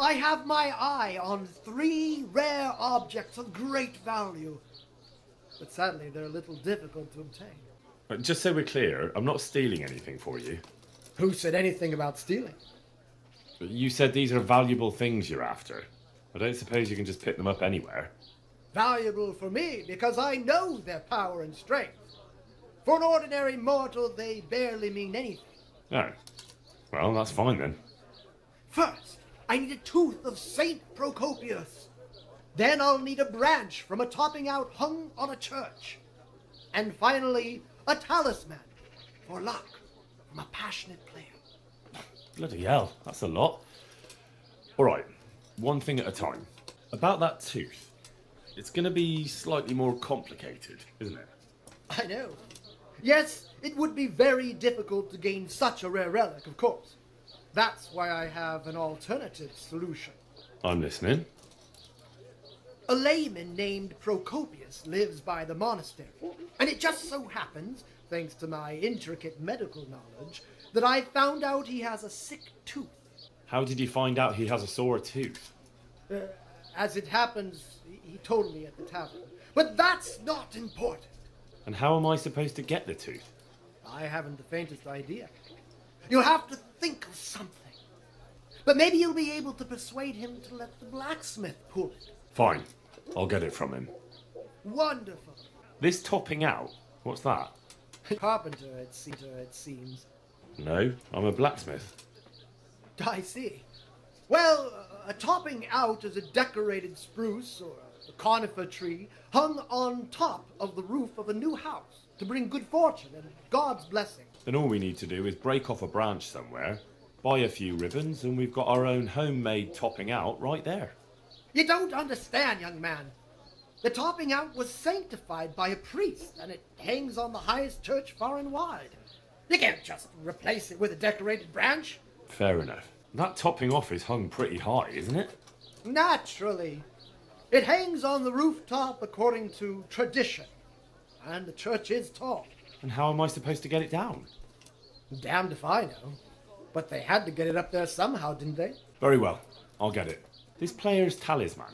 I have my eye on 3 rare objects of great value. But sadly, they're a little difficult to obtain. Just so we're clear, I'm not stealing anything for you. Who said anything about stealing? You said these are valuable things you're after. I don't suppose you can just pick them up anywhere. Valuable for me, because I know their power and strength. For an ordinary mortal, they barely mean anything. Oh. Well, that's fine then. First, I need a tooth of Saint Procopius. Then I'll need a branch from a topping out hung on a church. And finally, a talisman for luck from a passionate player. Bloody hell, that's a lot. Alright, one thing at a time. About that tooth. It's going to be slightly more complicated, isn't it? I know. Yes, it would be very difficult to gain such a rare relic, of course. That's why I have an alternative solution. I'm listening. A layman named Procopius lives by the monastery, and it just so happens, thanks to my intricate medical knowledge, that I found out he has a sick tooth. How did you find out he has a sore tooth? As it happens, he told me at the tavern. But that's not important. And how am I supposed to get the tooth? I haven't the faintest idea. You'll have to think of something. But maybe you'll be able to persuade him to let the blacksmith pull it. Fine, I'll get it from him. Wonderful. This topping out, what's that? Carpenter, it seems. No, I'm a blacksmith. I see. Well, a topping out is a decorated spruce or a conifer tree hung on top of the roof of a new house to bring good fortune and God's blessing. Then all we need to do is break off a branch somewhere, buy a few ribbons, and we've got our own homemade topping out right there. You don't understand, young man. The topping out was sanctified by a priest, and it hangs on the highest church far and wide. You can't just replace it with a decorated branch. Fair enough. That topping off is hung pretty high, isn't it? Naturally. It hangs on the rooftop according to tradition. And the church is tall. And how am I supposed to get it down? Damned if I know. But they had to get it up there somehow, didn't they? Very well. I'll get it. This player's talisman.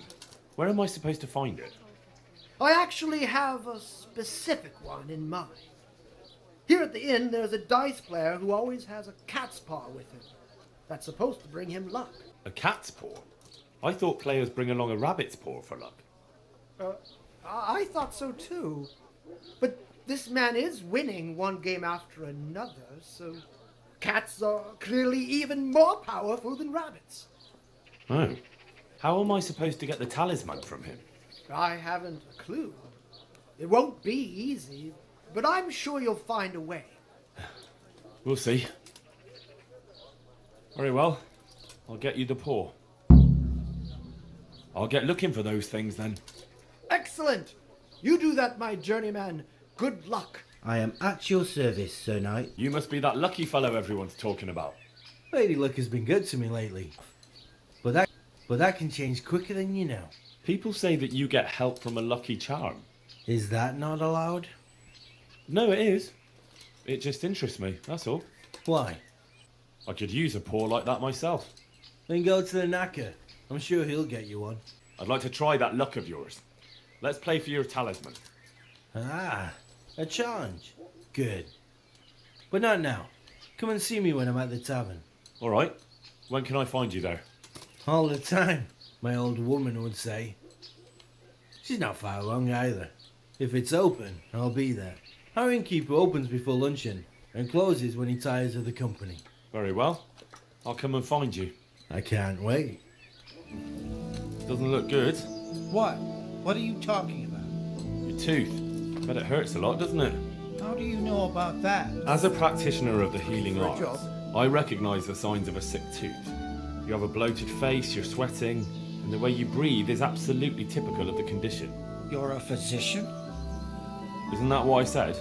Where am I supposed to find it? I actually have a specific one in mind. Here at the inn, there's a dice player who always has a cat's paw with him. That's supposed to bring him luck. A cat's paw? I thought players bring along a rabbit's paw for luck. I thought so too. But this man is winning one game after another, so cats are clearly even more powerful than rabbits. Oh. How am I supposed to get the talisman from him? I haven't a clue. It won't be easy, but I'm sure you'll find a way. We'll see. Very well. I'll get you the paw. I'll get looking for those things then. Excellent! You do that, my journeyman. Good luck. I am at your service, Sir Knight. You must be that lucky fellow everyone's talking about. Lady Luck has been good to me lately. But that can change quicker than you know. People say that you get help from a lucky charm. Is that not allowed? No, it is. It just interests me, that's all. Why? I could use a paw like that myself. Then go to the knacker. I'm sure he'll get you one. I'd like to try that luck of yours. Let's play for your talisman. Ah, a challenge. Good. But not now. Come and see me when I'm at the tavern. All right. When can I find you there? All the time, my old woman would say. She's not far wrong either. If it's open, I'll be there. Our innkeeper opens before luncheon and closes when he tires of the company. Very well. I'll come and find you. I can't wait. Doesn't look good. What? What are you talking about? Your tooth. Bet it hurts a lot, doesn't it? How do you know about that? As a practitioner of the healing For a arts, job. I recognise the signs of a sick tooth. You have a bloated face, you're sweating, and the way you breathe is absolutely typical of the condition. You're a physician? Isn't that what I said?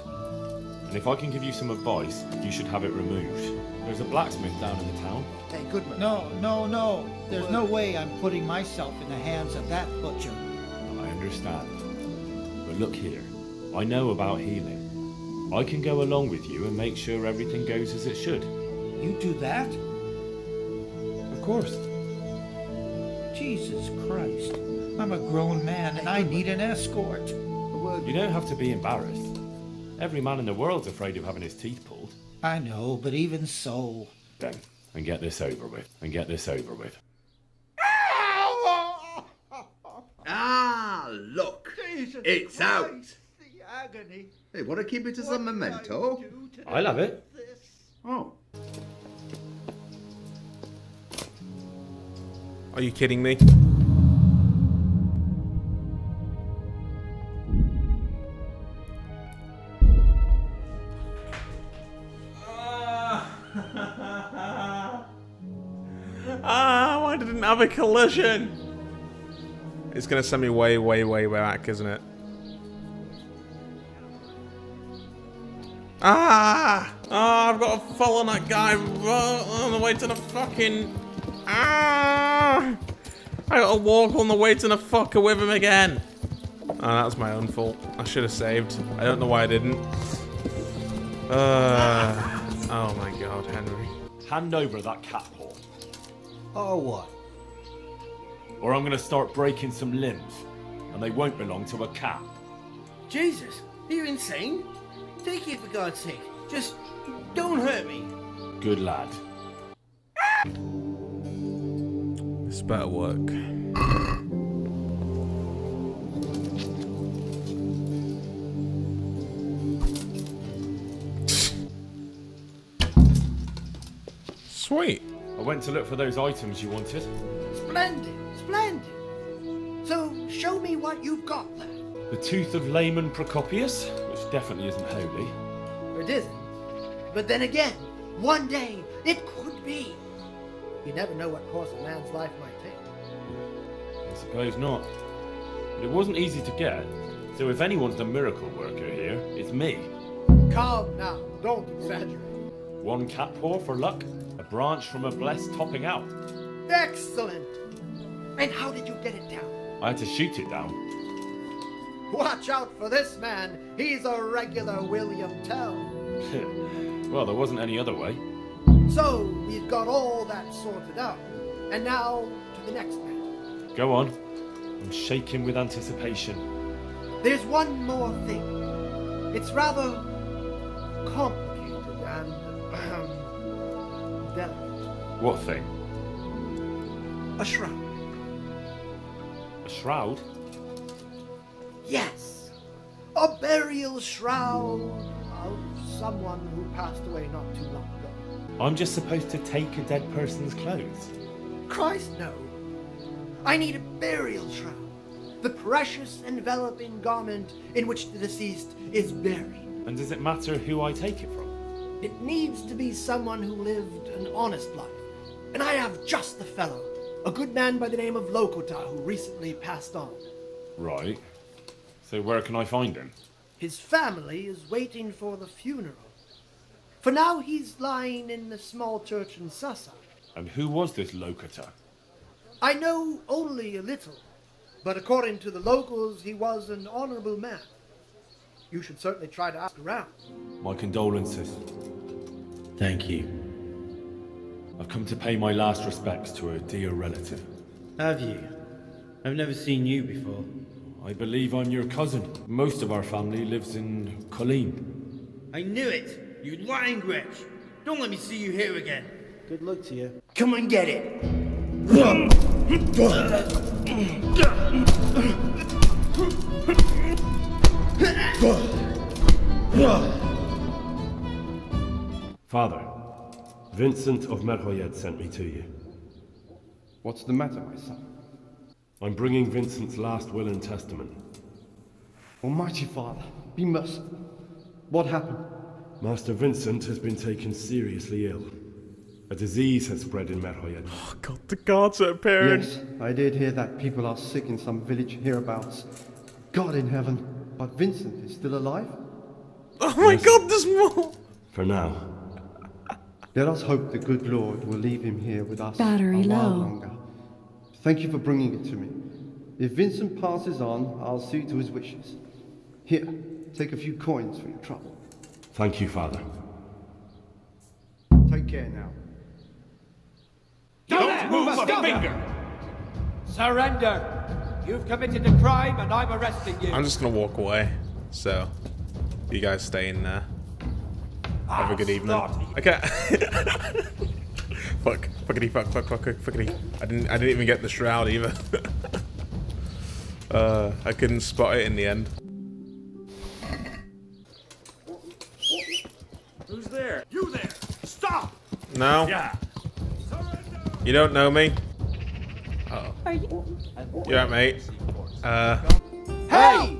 And if I can give you some advice, you should have it removed. There's a blacksmith down in the town. Hey, Goodman. No. There's no way I'm putting myself in the hands of that butcher. I understand. But look here, I know about healing. I can go along with you and make sure everything goes as it should. You do that? Of course. Jesus Christ. I'm a grown man and I need an escort. You don't have to be embarrassed. Every man in the world's afraid of having his teeth pulled. I know, but even so. Then, and get this over with. Ah, look. Jesus It's Christ, out. The agony. Hey, want to keep it as a memento? I'll have it. Oh. Are you kidding me? Why didn't I have a collision? It's gonna send me way, way, way back, isn't it? I've got to follow that guy on the way to the fucking... I gotta walk on the way to the fucker with him again. Oh, that was my own fault. I should have saved. I don't know why I didn't. Oh my god, Henry. Hand over that cat paw, Or what? or I'm gonna start breaking some limbs, and they won't belong to a cat. Jesus, are you insane? Take it for God's sake. Just don't hurt me. Good lad. This better work. Sweet. I went to look for those items you wanted. Splendid, splendid. So show me what you've got there. The tooth of layman Procopius, which definitely isn't holy. It isn't. But then again, one day it could be. You never know what course a man's life might take. I suppose not. But it wasn't easy to get, so if anyone's the miracle worker here, it's me. Calm now, don't exaggerate. One cat paw for luck, a branch from a blessed topping out. Excellent. And how did you get it down? I had to shoot it down. Watch out for this man. He's a regular William Tell. Well, there wasn't any other way. So we've got all that sorted out. And now to the next man. Go on. I'm shaking with anticipation. There's one more thing. It's rather complicated and delicate. What thing? A shroud. A shroud? Yes. A burial shroud of someone who passed away not too long ago. I'm just supposed to take a dead person's clothes. Christ, no. I need a burial shroud. The precious enveloping garment in which the deceased is buried. And does it matter who I take it from? It needs to be someone who lived an honest life. And I have just the fellow. A good man by the name of Lokota who recently passed on. Right. So where can I find him? His family is waiting for the funeral. For now he's lying in the small church in Sasa. And who was this Lokota? I know only a little, but according to the locals, he was an honorable man. You should certainly try to ask around. My condolences. Thank you. I've come to pay my last respects to a dear relative. Have you? I've never seen you before. I believe I'm your cousin. Most of our family lives in Colleen. I knew it! You lying wretch! Don't let me see you here again. Good luck to you. Come and get it. Father, Vincent of Merhoyed sent me to you. What's the matter, my son? I'm bringing Vincent's last will and testament. Almighty Father, be merciful. What happened? Master Vincent has been taken seriously ill. A disease has spread in Merhoyed. Oh god, the guards are appearing. Yes, I did hear that people are sick in some village hereabouts. God in heaven, but Vincent is still alive? Oh my god, there's more! For now. Let us hope the good Lord will leave him here with us Battery a while low. longer. Thank you for bringing it to me. If Vincent passes on, I'll see to his wishes. Here, take a few coins for your trouble. Thank you, Father. Take care now. Don't move a finger! Surrender! You've committed a crime and I'm arresting you. I'm just gonna walk away. So, you guys stay in there. Have a good evening. Okay. Fuck. Fuckity fuck. Fuckity. I didn't even get the shroud either. I couldn't spot it in the end. Who's there? You there! Stop! No? Yeah. You don't know me? Uh-oh. Are you? You alright, mate? Hey!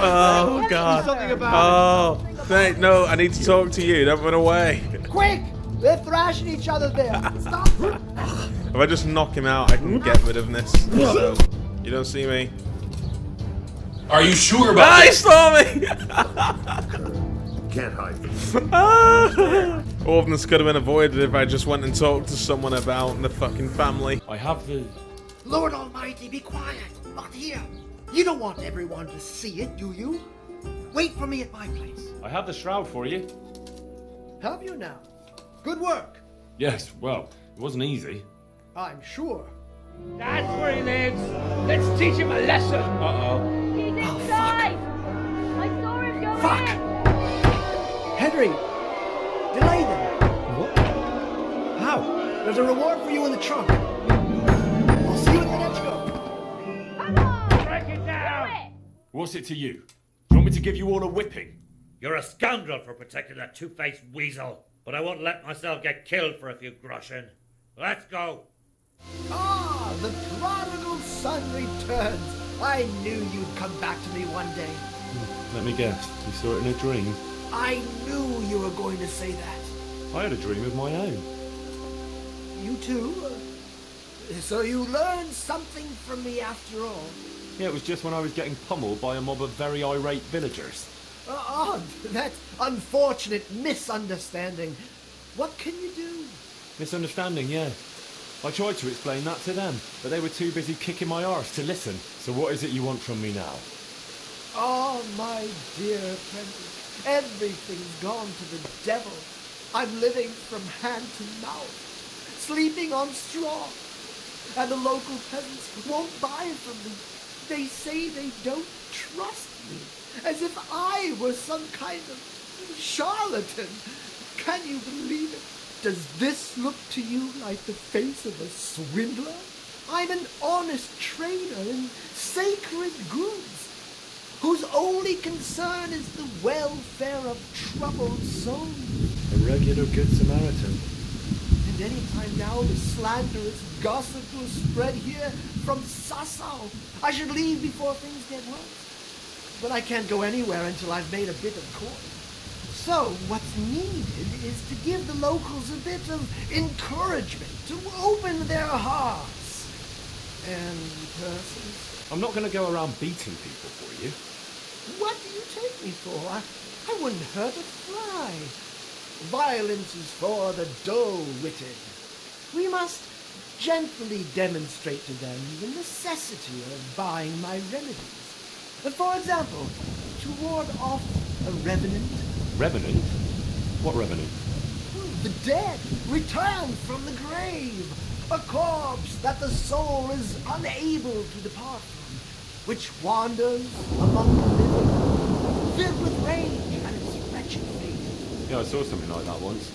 Oh, God. Something about Oh, no, I need to talk to you. Don't run away. Quick! They're thrashing each other there. Stop! If I just knock him out, I can get rid of this. So, you don't see me. Are you sure about He saw me! Can't hide. All of this could have been avoided if I just went and talked to someone about the fucking family. I have the... Lord Almighty, be quiet. Not here. You don't want everyone to see it, do you? Wait for me at my place. I have the shroud for you. Have you now? Good work. Yes, well, it wasn't easy. I'm sure. That's where he lives. Let's teach him a lesson. Uh-oh. He's inside. I saw him go Fuck! in. Henry! Delay them! What? How? There's a reward for you in the trunk. I'll see you at the next go. Come on. Break it down. Do it. What's it to you? Do you want me to give you all a whipping? You're a scoundrel for protecting that two-faced weasel, but I won't let myself get killed for a few groschen. Let's go. Ah, the prodigal son returns. I knew you'd come back to me one day. Let me guess. You saw it in a dream? I knew you were going to say that. I had a dream of my own. You too? So you learned something from me after all. Yeah, it was just when I was getting pummeled by a mob of very irate villagers. Odd. That unfortunate misunderstanding. What can you do? Misunderstanding, yeah. I tried to explain that to them, but they were too busy kicking my arse to listen. So what is it you want from me now? Oh, my dear apprentice. Everything's gone to the devil. I'm living from hand to mouth, sleeping on straw. And the local peasants won't buy from me. They say they don't trust me, as if I were some kind of charlatan. Can you believe it? Does this look to you like the face of a swindler? I'm an honest trader in sacred goods, whose only concern is the welfare of troubled souls. A regular good Samaritan. And any time now the slanderous gossip will spread here from Sassau. I should leave before things get worse. But I can't go anywhere until I've made a bit of coin. So what's needed is to give the locals a bit of encouragement, to open their hearts and purses. I'm not going to go around beating people for you. What do you take me for? I wouldn't hurt a fly. Violence is for the dull-witted. We must gently demonstrate to them the necessity of buying my remedies. For example, to ward off a revenant. Revenant? What revenant? The dead returned from the grave. A corpse that the soul is unable to depart from, which wanders among the living, filled with rage at its wretched fate. Yeah, I saw something like that once.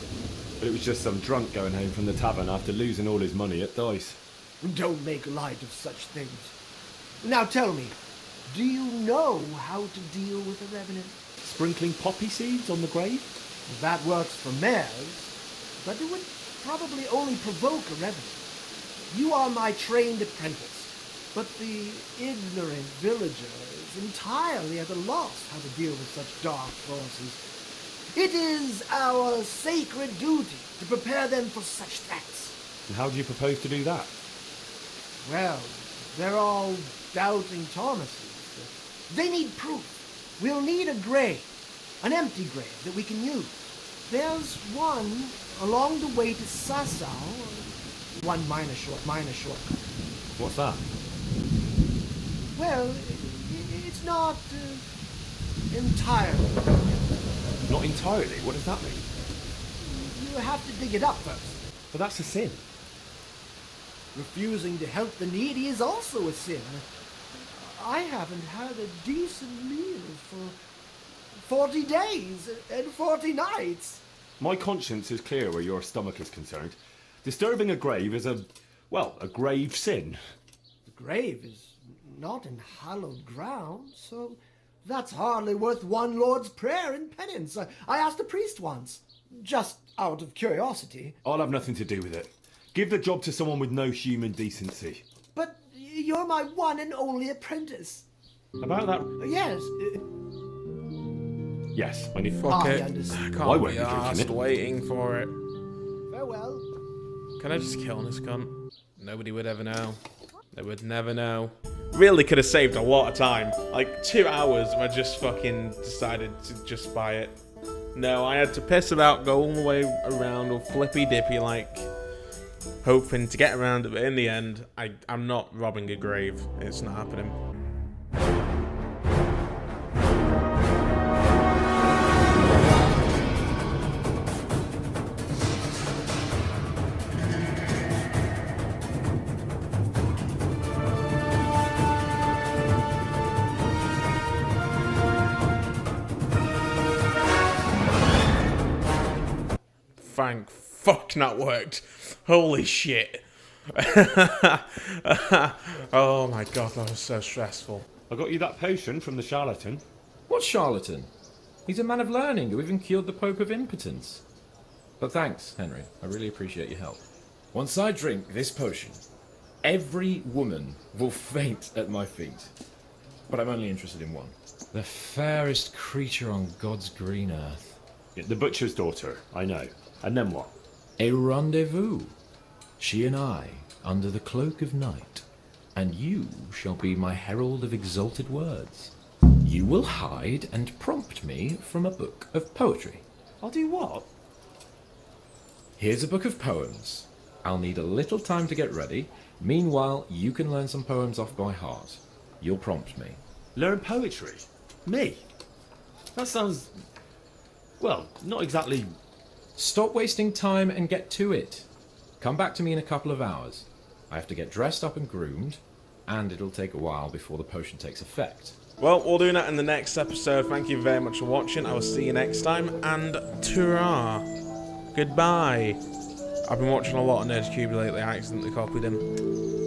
But it was just some drunk going home from the tavern after losing all his money at dice. Don't make light of such things. Now tell me, do you know how to deal with a revenant? Sprinkling poppy seeds on the grave? That works for mares, but it would probably only provoke a revenant. You are my trained apprentice, but the ignorant villager is entirely at a loss how to deal with such dark forces. It is our sacred duty to prepare them for such threats. And how do you propose to do that? Well, they're all doubting Thomases. They need proof. We'll need a grave, an empty grave that we can use. There's one along the way to Sassau. One minor shortcut. What's that? Well, it's not entirely. Not entirely? What does that mean? You have to dig it up first. But that's a sin. Refusing to help the needy is also a sin. I haven't had a decent meal for 40 days and 40 nights. My conscience is clear where your stomach is concerned. Disturbing a grave is a grave sin. The grave is not in hallowed ground, so that's hardly worth one Lord's Prayer in penance. I asked a priest once, just out of curiosity. I'll have nothing to do with it. Give the job to someone with no human decency. But you're my one and only apprentice. About that? Yes. Yes, I need... Fuck it. I understand. I I can't won't be be drinking arsed it. waiting for it. Farewell. Can I just kill this cunt? Nobody would ever know. They would never know. Really could have saved a lot of time. Like 2 hours if I just fucking decided to just buy it. No, I had to piss about, go all the way around, all flippy dippy like, hoping to get around it, but in the end, I'm not robbing a grave. It's not happening. Thank fuck that worked. Holy shit. Oh my god, that was so stressful. I got you that potion from the charlatan. What charlatan? He's a man of learning who even cured the Pope of impotence. But thanks, Henry. I really appreciate your help. Once I drink this potion, every woman will faint at my feet. But I'm only interested in one. The fairest creature on God's green earth. Yeah, the butcher's daughter, I know. And then what? A rendezvous. She and I, under the cloak of night. And you shall be my herald of exalted words. You will hide and prompt me from a book of poetry. I'll do what? Here's a book of poems. I'll need a little time to get ready. Meanwhile, you can learn some poems off by heart. You'll prompt me. Learn poetry? Me? That sounds... well, not exactly... Stop wasting time and get to it. Come back to me in a couple of hours. I have to get dressed up and groomed, and it'll take a while before the potion takes effect. Well, we'll do that in the next episode. Thank you very much for watching. I will see you next time, and ta-ra. Goodbye. I've been watching a lot of NerdCube lately. I accidentally copied him.